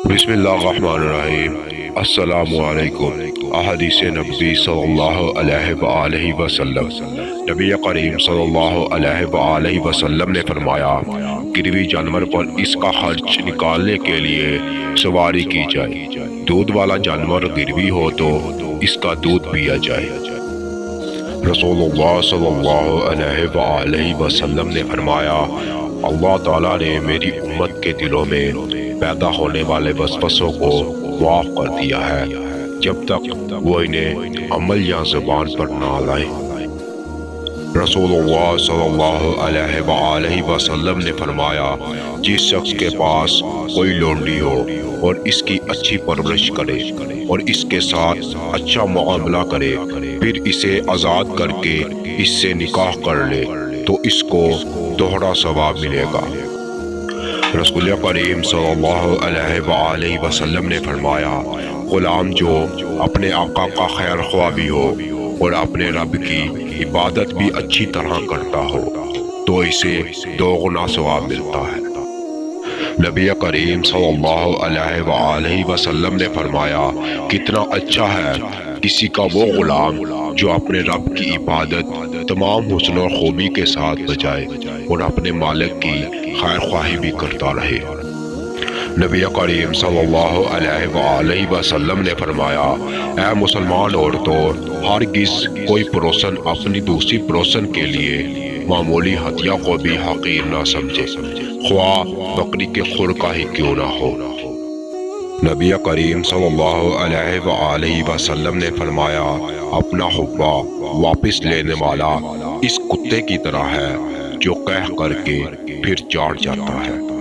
بسم اللہ الرحمن الرحیم۔ السلام علیکم۔ احادیث نبوی صلی اللہ علیہ وآلہ وسلم۔ نبی کریم صلی اللہ علیہ وآلہ وسلم نے فرمایا، گروی جانور پر اس کا خرچ نکالنے کے لیے سواری کی جائے۔ دودھ والا جانور گروی ہو تو اس کا دودھ پیا جائے۔ رسول اللہ صلی اللہ علیہ وآلہ وسلم نے فرمایا، اللہ تعالیٰ نے میری امت کے دلوں میں پیدا ہونے والے وسوسوں کو معاف کر دیا ہے جب تک وہ انہیں عمل یا زبان پر نہ لائیں۔ رسول اللہ صلی اللہ علیہ وآلہ وسلم نے فرمایا، جس شخص کے پاس کوئی لونڈی ہو اور اس کی اچھی پرورش کرے اور اس کے ساتھ اچھا معاملہ کرے، پھر اسے آزاد کر کے اس سے نکاح کر لے تو اس کو دوہرا ثواب ملے گا۔ رسول کریم صلی اللہ علیہ وآلہ وسلم نے فرمایا، غلام جو اپنے آقا کا خیر خواہ بھی ہو اور اپنے رب کی عبادت بھی اچھی طرح کرتا ہو تو اسے دوگنا ثواب ملتا ہے۔ نبی کریم صلی اللہ علیہ وآلہ وسلم نے فرمایا، کتنا اچھا ہے کسی کا وہ غلام جو اپنے رب کی عبادت تمام حسن و خوبی کے ساتھ بجائے اور اپنے مالک کی خیر خواہی بھی کرتا رہے۔ نبی کریم صلی اللہ علیہ وآلہ وسلم نے فرمایا، اے مسلمان عورتوں، ہرگز کوئی پڑوسن اپنی دوسری پڑوسن کے لیے معمولی ہدیہ کو بھی حقیر نہ سمجھے، خواہ بکری کے خر کا ہی کیوں نہ ہو۔ نبی کریم صلی اللہ علیہ وآلہ وسلم نے فرمایا، اپنا حقوہ واپس لینے والا اس کتے کی طرح ہے جو قہر کر کے پھر چاٹ جاتا ہے۔